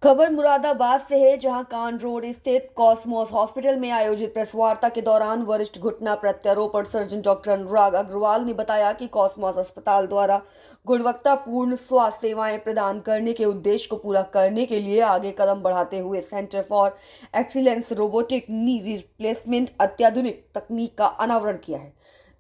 खबर मुरादाबाद से है, जहां कान रोड स्थित कॉस्मोस हॉस्पिटल में आयोजित प्रेस वार्ता के दौरान वरिष्ठ घुटना प्रत्यारोपण सर्जन डॉक्टर अनुराग अग्रवाल ने बताया कि कॉस्मोस अस्पताल द्वारा गुणवत्तापूर्ण स्वास्थ्य सेवाएं प्रदान करने के उद्देश्य को पूरा करने के लिए आगे कदम बढ़ाते हुए centre for excellence robotic knee replacement अत्याधुनिक तकनीक का अनावरण किया है,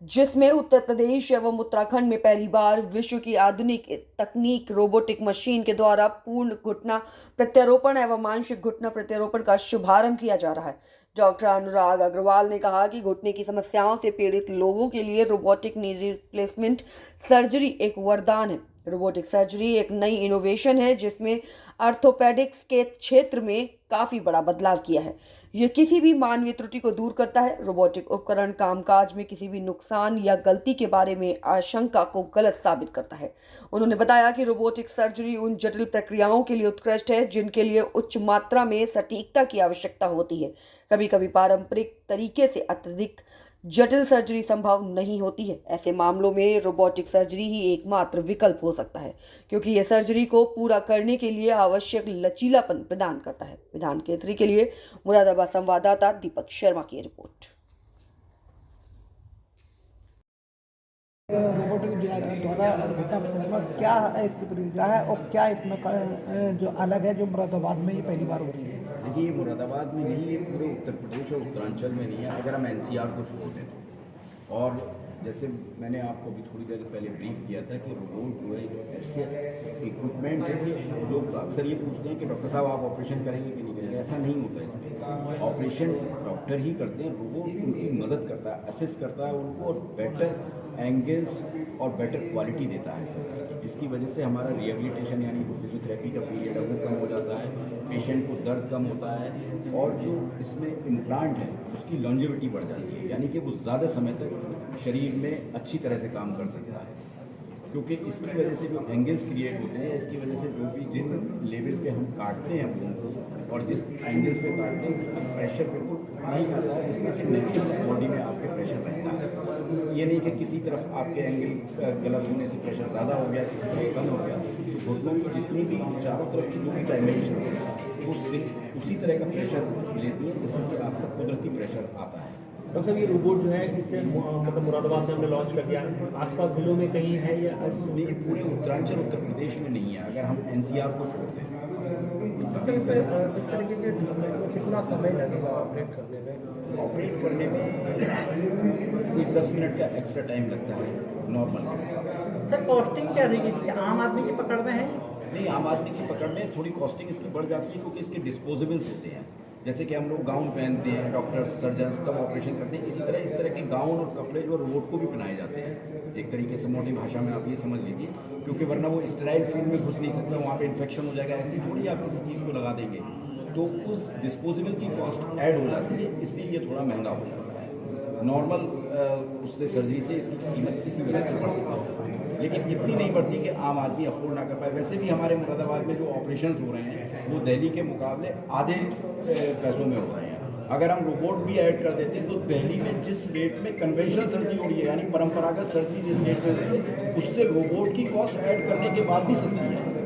जिसमें उत्तर प्रदेश एवं उत्तराखंड में पहली बार विश्व की आधुनिक तकनीक रोबोटिक मशीन के द्वारा पूर्ण घुटना प्रत्यारोपण एवं आंशिक घुटना प्रत्यारोपण का शुभारंभ किया जा रहा है। डॉक्टर अनुराग अग्रवाल ने कहा कि घुटने की समस्याओं से पीड़ित लोगों के लिए रोबोटिक नी रिप्लेसमेंट सर्जरी एक वरदान है। रोबोटिक सर्जरी एक नई इनोवेशन है जिसमें ऑर्थोपेडिक्स के क्षेत्र में काफी बड़ा बदलाव किया है। यह किसी भी मानवीय त्रुटि को दूर करता है। रोबोटिक उपकरण कामकाज में किसी भी नुकसान या गलती के बारे में आशंका को गलत साबित करता है। उन्होंने बताया कि रोबोटिक सर्जरी उन जटिल प्रक्रियाओं के लिए उत्कृष्ट है जिनके लिए उच्च मात्रा में सटीकता की आवश्यकता होती है। कभी कभी पारंपरिक तरीके से अत्यधिक जटिल सर्जरी संभव नहीं होती है। ऐसे मामलों में रोबोटिक सर्जरी ही एकमात्र विकल्प हो सकता है, क्योंकि यह सर्जरी को पूरा करने के लिए आवश्यक लचीलापन प्रदान करता है। विधान केसरी के लिए मुरादाबाद संवाददाता दीपक शर्मा की रिपोर्ट। रोबोटिक द्वारा घुटना प्रत्यारोपण क्या है, इसकी प्रक्रिया है और क्या इसमें जो अलग है जो मुरादाबाद में ये पहली बार हो रही है? देखिए, ये मुरादाबाद में नहीं, ये पूरे उत्तर प्रदेश और उत्तरांचल में नहीं है अगर हम एनसीआर को छोड़ दें तो। और जैसे मैंने आपको अभी थोड़ी देर पहले ब्रीफ किया था कि रोबोट जो है एक ऐसे इक्विपमेंट है कि लोग अक्सर ये पूछते हैं कि डॉक्टर साहब आप ऑपरेशन करेंगे कि नहीं करेंगे। ऐसा नहीं होता इसमें। ऑपरेशन डॉक्टर ही करते हैं, रोबोट उनकी मदद करता है, असिस्ट करता है उनको और बेटर एंगल्स और बेटर क्वालिटी देता है, जिसकी वजह से हमारा रिहेबिलिटेशन यानी फिजियोथेरेपी का पीरियड है वो कम हो जाता है, पेशेंट को दर्द कम होता है और जो इसमें इम्प्लांट है उसकी लॉन्जेविटी बढ़ जाती है, यानी कि वो ज़्यादा समय तक शरीर में अच्छी तरह से काम कर सकता है। क्योंकि इसकी वजह से जो एंगल्स क्रिएट होते हैं, इसकी वजह से जो भी जिन लेवल पे हम काटते हैं बोन को और जिस एंगल्स पे काटते हैं उस पर प्रेशर बिल्कुल नहीं आता है, जिसमें कि नेचुरल बॉडी में आपके प्रेशर रहता है। ये नहीं कि किसी तरफ आपके एंगल गलत होने से प्रेशर ज़्यादा हो गया, किसी तरफ कम हो गया। घुटनों की जितनी भी चारों तरफ की जो भी डायमेंशन है वो उसी तरह का प्रेशर लेती है जैसे कि आपका कुदरती प्रेशर आता है। डॉक्टर साहब, ये रोबोट जो है इसे मतलब मुरादाबाद में हमने लॉन्च कर दिया, आसपास जिलों में कहीं है या नहीं? पूरे उत्तरांचल उत्तर प्रदेश में नहीं है अगर हम एनसीआर को छोड़ दें। इस तरीके के ट्रीटमेंट में कितना समय लगेगा ऑपरेट करने में? ऑपरेट करने में कोई 10 मिनट का एक्स्ट्रा टाइम लगता है नॉर्मल। सर, कॉस्टिंग क्या रहेगी इसकी? आम आदमी की पकड़ में है? नहीं, आम आदमी की पकड़ में थोड़ी कॉस्टिंग इसकी बढ़ जाती है क्योंकि इसके डिस्पोजेबल्स होते हैं। जैसे कि हम लोग गाउन पहनते हैं, डॉक्टर्स सर्जन्स तब ऑपरेशन करते हैं, इसी तरह के गाउन और कपड़े जो रोबोट को भी पहनाए जाते हैं। एक तरीके से मोटी भाषा में आप ये समझ लीजिए, क्योंकि वरना वो स्टेराइल फील्ड में घुस नहीं सकता, वहाँ पे इन्फेक्शन हो जाएगा। ऐसी थोड़ी आप किसी चीज़ को लगा देंगे तो उस डिस्पोजेबल की कॉस्ट ऐड हो जाती है, इसलिए ये थोड़ा महंगा हो जाता है। नॉर्मल उससे सर्जरी से इसकी कीमत इसी वजह से बढ़ती है, लेकिन इतनी नहीं बढ़ती कि आम आदमी अफोर्ड ना कर पाए। वैसे भी हमारे मुरादाबाद में जो ऑपरेशन हो रहे हैं वो दिल्ली के मुकाबले आधे पैसों में हो रहे हैं। अगर हम रोबोट भी ऐड कर देते तो दिल्ली में जिस रेट में कन्वेंशनल सर्जरी हो रही है यानी परंपरागत सर्जरी जिस रेट में होती है उससे रोबोट की कॉस्ट ऐड करने के बाद भी सस्ती है।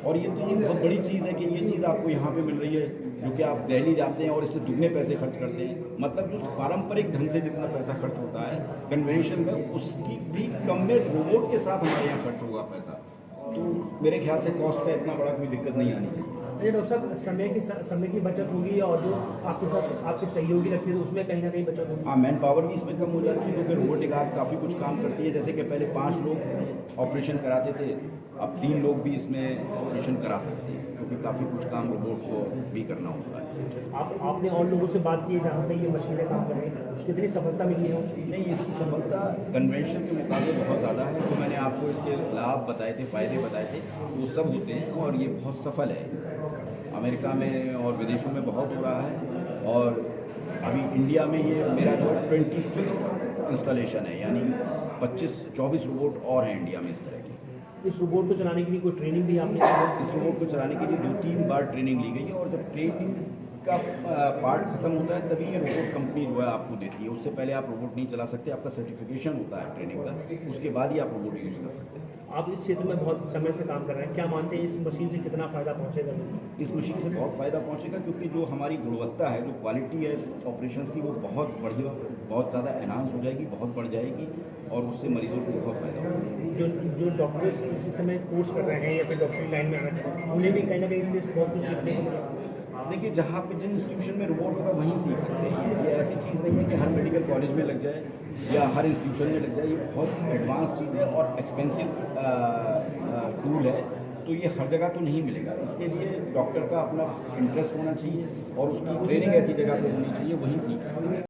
और ये तो ये बहुत बड़ी चीज़ है कि ये चीज़ आपको यहाँ पे मिल रही है, जो कि आप दिल्ली जाते हैं और इससे दुगने पैसे खर्च करते हैं। मतलब जो पारंपरिक ढंग से जितना पैसा खर्च होता है कन्वेंशन में, उसकी भी कम में रोबोट के साथ हमारे यहाँ खर्च होगा पैसा। तो मेरे ख्याल से कॉस्ट का इतना बड़ा कोई दिक्कत नहीं आनी चाहिए। डॉक्टर साहब, समय की बचत होगी और जो आपके साथ आपके सहयोगी रखते हैं तो उसमें कहीं ना कहीं बचत होगी। हाँ, मैन पावर भी इसमें कम हो जाती है क्योंकि रोबोटिक आर्म काफ़ी कुछ काम करती है। जैसे कि पहले 5 लोग ऑपरेशन कराते थे, अब 3 लोग भी इसमें ऑपरेशन करा सकते हैं क्योंकि काफ़ी कुछ काम रोबोट को भी करना होता है। आपने और लोगों से बात की है जहाँ पे ये मशीनें काम कर रही हैं, कितनी सफलता मिली है? नहीं, इसकी सफलता कन्वेंशन के मुकाबले बहुत ज़्यादा है। तो मैंने आपको इसके लाभ बताए थे, फ़ायदे बताए थे, वो सब होते हैं और ये बहुत सफल है। अमेरिका में और विदेशों में बहुत हो रहा है और अभी इंडिया में ये मेरा जो 25वां इंस्टॉलेशन है, यानी 25-24 रोबोट और हैं इंडिया में इस तरह के। इस रोबोट को चलाने के लिए कोई ट्रेनिंग भी आपने? इस रोबोट को चलाने के लिए 2-3 बार ट्रेनिंग ली गई है और जब ट्रेनिंग का पार्ट खत्म होता है तभी ये रोबोट कंपनी जो है आपको देती है। उससे पहले आप रोबोट नहीं चला सकते, आपका सर्टिफिकेशन होता है ट्रेनिंग का, उसके बाद ही आप रोबोट यूज़ कर सकते हैं। आप इस क्षेत्र में बहुत समय से काम कर रहे हैं, क्या मानते हैं इस मशीन से कितना फ़ायदा पहुंचेगा लोगों को? इस मशीन से बहुत फ़ायदा पहुंचेगा, क्योंकि जो हमारी गुणवत्ता है, जो क्वालिटी है ऑपरेशंस की, वो बहुत बढ़िया, बहुत ज़्यादा एनहांस हो जाएगी, बहुत बढ़ जाएगी, और उससे मरीजों को बहुत फ़ायदा होगा। जो डॉक्टर्स इस समय कोर्स कर रहे हैं या फिर डॉक्टरी लाइन में आना चाहते हैं, उन्हें भी कहीं ना कहीं इससे बहुत कुछ सीखने को मिलेगा। देखिए, जहाँ पे जिन इंस्टीट्यूशन में रोबोट होगा वहीं सीख सकते हैं। ये ऐसी चीज़ नहीं है कि हर मेडिकल कॉलेज में लग जाए या हर इंस्टीट्यूशन में लग जाए। ये बहुत एडवांस चीज़ है और एक्सपेंसिव टूल है, तो ये हर जगह तो नहीं मिलेगा। इसके लिए डॉक्टर का अपना इंटरेस्ट होना चाहिए और उसकी ट्रेनिंग ऐसी जगह पे होनी चाहिए, वहीं सीख सकते हैं।